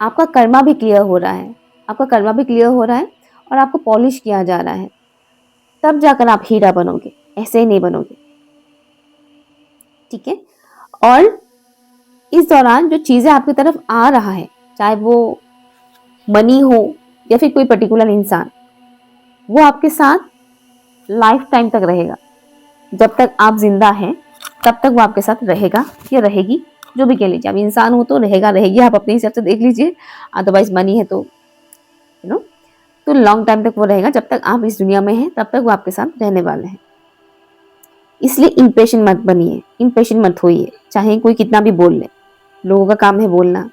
आपका कर्मा भी क्लियर हो रहा है, आपका कर्मा भी क्लियर हो रहा है और आपको पॉलिश किया जा रहा है, तब जाकर आप हीरा बनोगे, ऐसे ही नहीं बनोगे। ठीक है, और इस दौरान जो चीजें आपकी तरफ आ रहा है, चाहे वो मनी हो या फिर कोई पर्टिकुलर इंसान, वो आपके साथ लाइफ टाइम तक रहेगा। जब तक आप जिंदा हैं तब तक वो आपके साथ रहेगा या रहेगी, जो भी कह लीजिए। अब इंसान हो तो रहेगा, रहेगी, आप अपने हिसाब से देख लीजिए, अदरवाइज मनी है तो तो लॉन्ग टाइम तक वो रहेगा। जब तक आप इस दुनिया में हैं तब तक वो आपके साथ रहने वाले हैं। इसलिए इम्पेशेंट मत बनिए, इम्पेशेंट मत होइए, चाहे कोई कितना भी बोल ले, लोगों का काम है बोलना।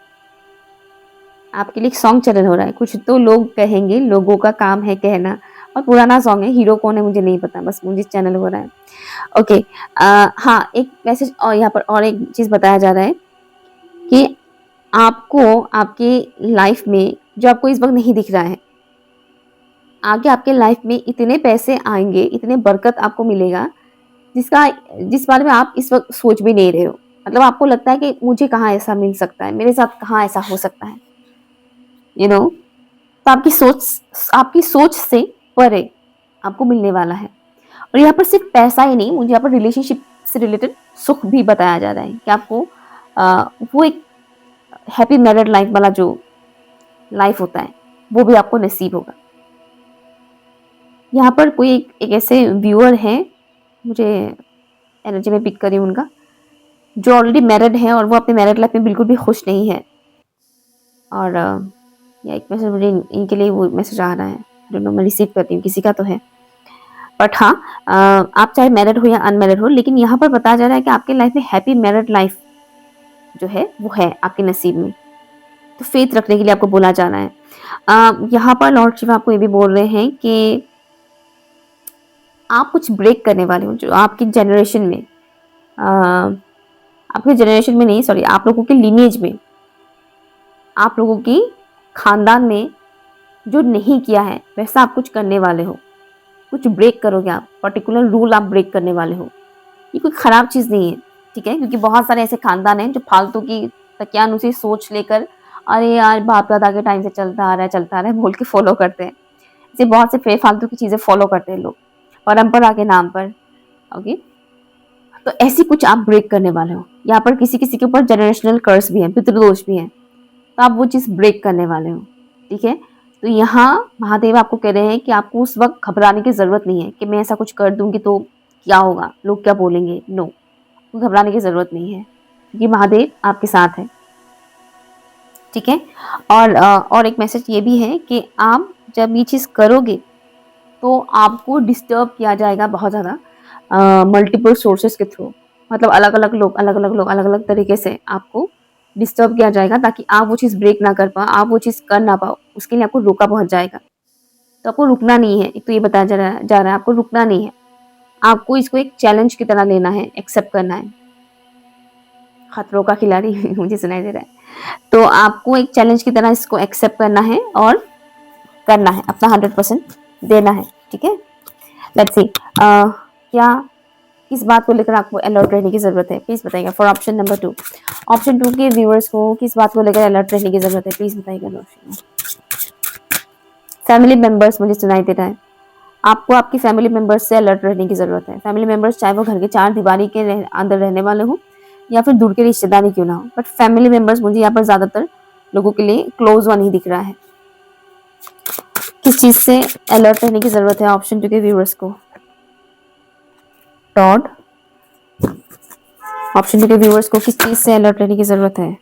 आपके लिए एक सॉन्ग चलन हो रहा है, कुछ तो लोग कहेंगे, लोगों का काम है कहना, और पुराना सॉन्ग है, हीरो कौन है मुझे नहीं पता, बस मुझे चैनल हो रहा है। ओके, हाँ, एक मैसेज और यहाँ पर और एक चीज़ बताया जा रहा है कि आपको आपकी लाइफ में जो आपको इस वक्त नहीं दिख रहा है, आगे आपके लाइफ में इतने पैसे आएंगे, इतने बरकत आपको मिलेगा, जिस बारे में आप इस वक्त सोच भी नहीं रहे हो। मतलब आपको लगता है कि मुझे कहाँ ऐसा मिल सकता है, मेरे साथ कहाँ ऐसा हो सकता है, तो आपकी सोच से परे आपको मिलने वाला है। और यहाँ पर सिर्फ पैसा ही नहीं, मुझे यहाँ पर रिलेशनशिप से रिलेटेड सुख भी बताया जा रहा है कि आपको वो एक हैप्पी मैरिड लाइफ वाला जो लाइफ होता है वो भी आपको नसीब होगा। यहाँ पर कोई एक ऐसे व्यूअर हैं, मुझे एनर्जी में पिक करी उनका, जो ऑलरेडी मैरिड है और वो अपने मैरिड लाइफ में बिल्कुल भी खुश नहीं है। और या एक मैसेज मुझे इनके लिए वो मैसेज आ रहा है, डोंट नो, मैं रिसीव करती हूँ, किसी का तो है। बट हाँ, आप चाहे मैरिड हो या अनमैरिड हो, लेकिन यहाँ पर बताया जा रहा है कि आपके लाइफ में हैप्पी मैरिड लाइफ जो है वो है आपके नसीब में। तो फेथ रखने के लिए आपको बोला जा रहा है। यहाँ पर लॉर्ड शिव आपको ये भी बोल रहे हैं कि आप कुछ ब्रेक करने वाले हो, जो आपकी जनरेशन में, आपके जनरेशन में नहीं, सॉरी, आप लोगों के लीनेज में, आप लोगों की खानदान में जो नहीं किया है वैसा आप कुछ करने वाले हो, कुछ ब्रेक करोगे आप, पर्टिकुलर रूल आप ब्रेक करने वाले हो। ये कोई ख़राब चीज़ नहीं है, ठीक है, क्योंकि बहुत सारे ऐसे खानदान हैं जो फालतू की तकियानुसी सोच लेकर, अरे यार बाप दादा के टाइम से चलता आ रहा है बोल के फॉलो करते हैं। ऐसे बहुत से फालतू की चीज़ें फॉलो करते हैं लोग परंपरा के नाम पर। ओके, तो ऐसी कुछ आप ब्रेक करने वाले हो। यहाँ पर किसी किसी के ऊपर जनरेशनल कर्स भी है, पितृदोष भी है, तो आप वो चीज़ ब्रेक करने वाले हो। ठीक है, तो यहाँ महादेव आपको कह रहे हैं कि आपको उस वक्त घबराने की ज़रूरत नहीं है कि मैं ऐसा कुछ कर दूंगी तो क्या होगा, लोग क्या बोलेंगे। नो, घबराने की ज़रूरत नहीं है, क्योंकि महादेव आपके साथ है। ठीक है, और एक मैसेज ये भी है कि आप जब ये चीज़ करोगे तो आपको डिस्टर्ब किया जाएगा बहुत ज़्यादा, मल्टीपल सोर्सेस के थ्रू, मतलब अलग अलग लोग अलग अलग तरीके से आपको डिस्टर्ब किया जाएगा, ताकि आप वो चीज़ ब्रेक ना कर पाओ, आप वो चीज़ कर ना पाओ, उसके लिए आपको रोका बहुत जाएगा। तो आपको रुकना नहीं है, एक तो ये बताया जा रहा है आपको रुकना नहीं है, आपको इसको एक चैलेंज की तरह लेना है, एक्सेप्ट करना है। खतरों का खिलाड़ी मुझे सुनाई दे रहा है। तो आपको एक चैलेंज की तरह इसको एक्सेप्ट करना है और करना है, अपना 100% देना है। ठीक है, लेट्स सी क्या किस बात को लेकर आपको अलर्ट रहने की जरूरत है, प्लीज बताइएगा। फॉर ऑप्शन नंबर 2, ऑप्शन 2 के व्यूअर्स को किस बात को लेकर अलर्ट रहने की जरूरत है, प्लीज बताइएगा। फैमिली मेंबर्स मुझे सुनाई दे रहा है, आपको आपकी फैमिली मेंबर्स से अलर्ट रहने की जरूरत है। फैमिली मेंबर्स चाहे वो घर के चार दीवारी के अंदर रहने वाले हो या फिर दूर के रिश्तेदारी क्यों ना हो, बट फैमिली मेंबर्स मुझे यहाँ पर ज्यादातर लोगों के लिए क्लोज वन ही दिख रहा है। किस चीज से अलर्ट रहने की जरूरत है ऑप्शन 2 के व्यूअर्स को? टॉड, ऑप्शन 2 के व्यूअर्स को किस चीज से अलर्ट रहने की जरूरत है?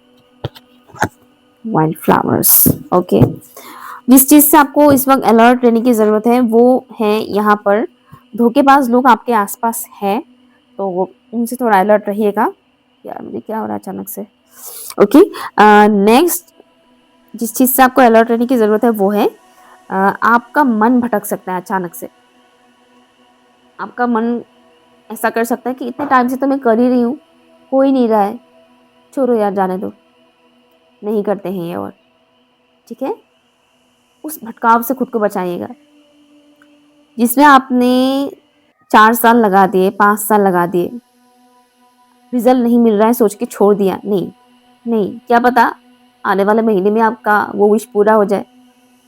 Wild flowers. ओके, जिस चीज से आपको इस वक्त अलर्ट रहने की जरूरत है वो है यहाँ पर धोखेबाज लोग आपके आसपास है, तो वो उनसे थोड़ा अलर्ट रहिएगा। यार मुझे क्या हो रहा है अचानक से। ओके, नेक्स्ट जिस चीज से आपको अलर्ट रहने की जरूरत है वो है आपका मन भटक सकता है अचानक से। आपका मन ऐसा कर सकता है कि इतने टाइम से तो मैं कर ही रही हूँ, हो ही नहीं रहा है, छोड़ो यार जाने दो, नहीं करते हैं ये। और ठीक है, उस भटकाव से खुद को बचाइएगा जिसमें आपने 4 साल लगा दिए, 5 साल लगा दिए, रिजल्ट नहीं मिल रहा है, सोच के छोड़ दिया। नहीं नहीं, क्या पता आने वाले महीने में आपका वो विश पूरा हो जाए,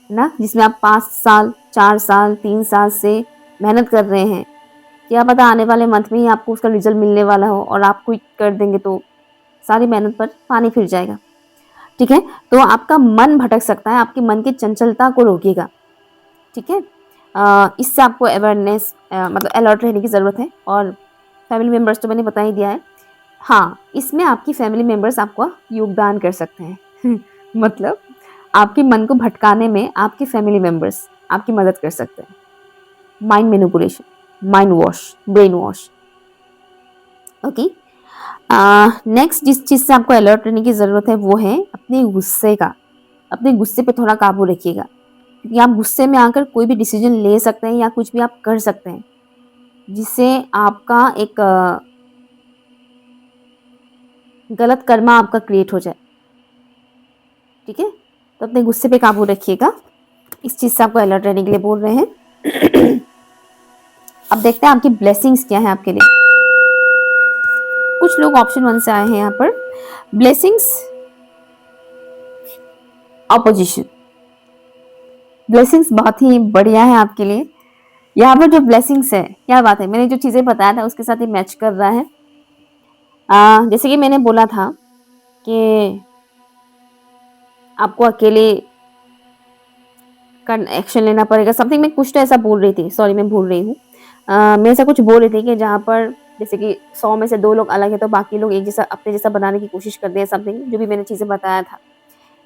है ना, जिसमें आप 5 साल 4 साल 3 साल से मेहनत कर रहे हैं। क्या पता आने वाले मंथ में ही आपको उसका रिजल्ट मिलने वाला हो और आप क्विट कर देंगे तो सारी मेहनत पर पानी फिर जाएगा। ठीक है, तो आपका मन भटक सकता है, आपके मन की चंचलता को रोकिएगा। ठीक है, इससे आपको अवेयरनेस मतलब अलर्ट रहने की ज़रूरत है। और फैमिली मेम्बर्स तो मैंने बता ही दिया है। हाँ, इसमें आपकी फैमिली मेम्बर्स आपको योगदान कर सकते हैं मतलब आपके मन को भटकाने में आपके फैमिली मेम्बर्स आपकी मदद कर सकते हैं। Mind manipulation, mind wash, brain wash. Okay, next जिस चीज़ से आपको अलर्ट रहने की ज़रूरत है वो है अपने गुस्से का। अपने गुस्से पे थोड़ा काबू रखिएगा, क्योंकि आप गुस्से में आकर कोई भी डिसीजन ले सकते हैं या कुछ भी आप कर सकते हैं जिससे आपका एक गलत कर्मा आपका क्रिएट हो जाए। ठीक है, तो अपने गुस्से पे काबू रखिएगा, इस चीज़ से आपको अलर्ट रहने के लिए बोल रहे हैं। अब देखते हैं आपकी ब्लेसिंग्स क्या है आपके लिए। कुछ लोग ऑप्शन 1 से आए हैं यहाँ पर। Blessings, opposition. ब्लेसिंग्स बहुत ही बढ़िया है आपके लिए। यहाँ पर जो ब्लेसिंग्स है, क्या बात है, मैंने जो चीज़ें बताया था उसके साथ ही मैच कर रहा है। जैसे कि मैंने बोला था कि आपको अकेले एक्शन लेना पड़ेगा, समथिंग मैं कुछ तो ऐसा बोल रही थी, सॉरी मैं भूल रही हूँ। मैं ऐसा कुछ बोल रही थी कि जहाँ पर जैसे कि 100 में से 2 लोग अलग है तो बाकी लोग एक जैसा अपने जैसा बनाने की कोशिश करते हैं, समथिंग जो भी मैंने चीज़ें बताया था।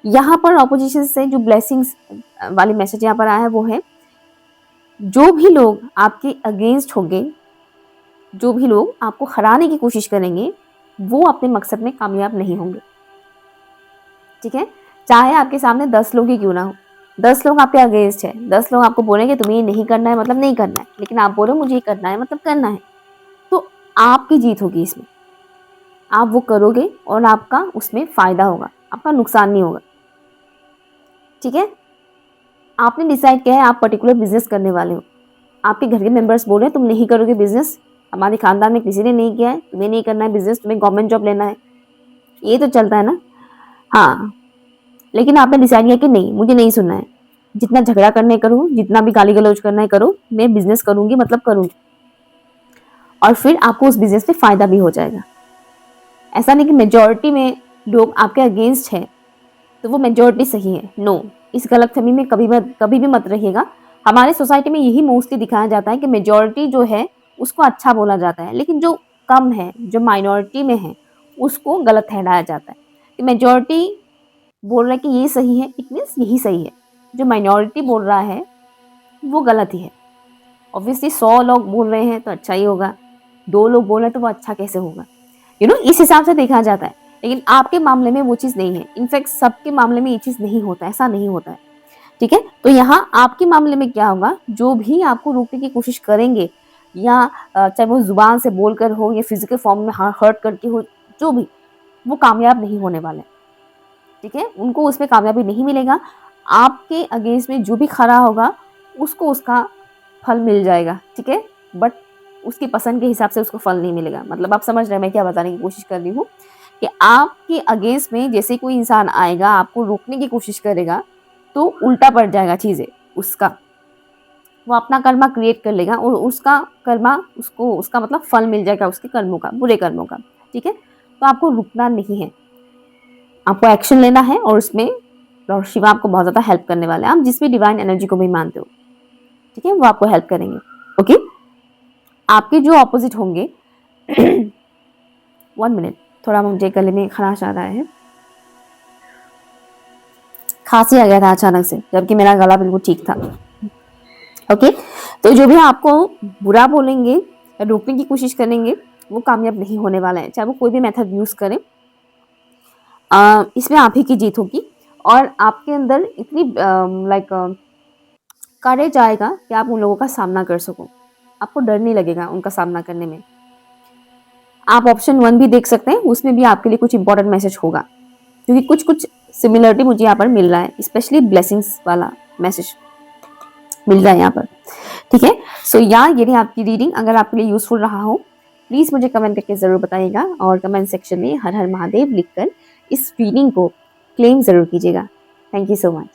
यहाँ पर ऑपोजिशन से जो ब्लेसिंग्स वाली मैसेज यहाँ पर आया है वो है जो भी लोग आपके अगेंस्ट होंगे, जो भी लोग आपको हराने की कोशिश करेंगे, वो अपने मकसद में कामयाब नहीं होंगे। ठीक है, चाहे आपके सामने 10 लोग ही क्यों ना हो, 10 लोग आपके अगेंस्ट है, 10 लोग आपको बोलेंगे तुम्हें ये नहीं करना है मतलब नहीं करना है, लेकिन आप बोलो मुझे ये करना है मतलब करना है, तो आपकी जीत होगी इसमें। आप वो करोगे और आपका उसमें फायदा होगा, आपका नुकसान नहीं होगा। ठीक है, आपने डिसाइड किया है आप पर्टिकुलर बिजनेस करने वाले हो, आपके घर के मेंबर्स बोल रहे हैं तुम नहीं करोगे बिजनेस, हमारे खानदान में किसी ने नहीं किया है, तुम्हें नहीं करना है बिजनेस, तुम्हें गवर्नमेंट जॉब लेना है, ये तो चलता है ना। हाँ, लेकिन आपने डिसाइड किया कि नहीं मुझे नहीं सुनना है, जितना झगड़ा करना है करूँ, जितना भी गाली गलौज करना है करो, मैं बिजनेस करूंगी मतलब करूंगी, और फिर आपको उस बिजनेस में फायदा भी हो जाएगा। ऐसा नहीं कि मेजॉरिटी में लोग आपके अगेंस्ट है तो वो मेजॉरिटी सही है, नो, इस गलतफहमी में कभी भी मत रहिएगा। हमारे सोसाइटी में यही मोस्टली दिखाया जाता है कि मेजॉरिटी जो है उसको अच्छा बोला जाता है, लेकिन जो कम है, जो माइनॉरिटी में है, उसको गलत ठहराया जाता है। कि मेजॉरिटी बोल रहा है कि ये सही है, इट मीन्स यही सही है, जो माइनॉरिटी बोल रहा है वो गलत ही है। ऑब्वियसली 100 लोग बोल रहे हैं तो अच्छा ही होगा, 2 लोग बोल रहे हैं तो वो अच्छा कैसे होगा, इस हिसाब से देखा जाता है। लेकिन आपके मामले में वो चीज़ नहीं है, इनफैक्ट सबके मामले में ये चीज़ नहीं होता, ऐसा नहीं होता है। ठीक है, तो यहाँ आपके मामले में क्या होगा, जो भी आपको रोकने की कोशिश करेंगे, या चाहे वो ज़ुबान से बोलकर हो या फिज़िकल फॉर्म में हर्ट करके हो, जो भी, वो कामयाब नहीं होने वाले हैं, ठीक है? उनको उसमें कामयाबी नहीं मिलेगा। आपके अगेंस्ट में जो भी खड़ा होगा, उसको उसका फल मिल जाएगा, ठीक है? बट उसकी पसंद के हिसाब से उसको फल नहीं मिलेगा। मतलब आप समझ रहे हैं मैं क्या बताने की कोशिश कर रही हूँ कि आपके अगेंस्ट में जैसे कोई इंसान आएगा, आपको रोकने की कोशिश करेगा, तो उल्टा पड़ जाएगा चीज़ें उसका। वो अपना कर्मा क्रिएट कर लेगा और उसका कर्मा उसको उसका मतलब फल मिल जाएगा उसके कर्मों का, बुरे कर्मों का, ठीक है? तो आपको रुकना नहीं है, आपको एक्शन लेना है और उसमें लॉर्ड शिवा आपको बहुत ज़्यादा हेल्प करने वाले हैं। आप जिस भी डिवाइन एनर्जी को भी मानते हो, ठीक है? वो आपको हेल्प करेंगे, ओके? आपके जो ऑपोजिट होंगे 1 मिनट, थोड़ा मुझे गले में खराश आ रहा है। खांसी आ गया था अचानक से, जबकि मेरा गला बिल्कुल ठीक था। ओके, तो जो भी आपको बुरा बोलेंगे या रोकने की कोशिश करेंगे, वो कामयाब नहीं होने वाला है, चाहे वो कोई भी मेथड यूज़ करें। इसमें आप ही की जीत होगी और आपके अंदर इतनी लाइक करेज आएगा कि आप उन लोगों का सामना कर सको। आपको डर नहीं लगेगा उनका सामना करने में। आप ऑप्शन 1 भी देख सकते हैं, उसमें भी आपके लिए कुछ इंपॉर्टेंट मैसेज होगा, क्योंकि कुछ-कुछ सिमिलरिटी मुझे यहाँ पर मिल रहा है, स्पेशली ब्लेसिंग्स वाला मैसेज मिल रहा है यहाँ पर, ठीक है? सो या ये रही आपकी रीडिंग। अगर आपके लिए यूजफुल रहा हो, प्लीज़ मुझे कमेंट करके ज़रूर बताइएगा और कमेंट सेक्शन में हर हर महादेव लिखकर इस रीडिंग को क्लेम ज़रूर कीजिएगा। Thank you so much.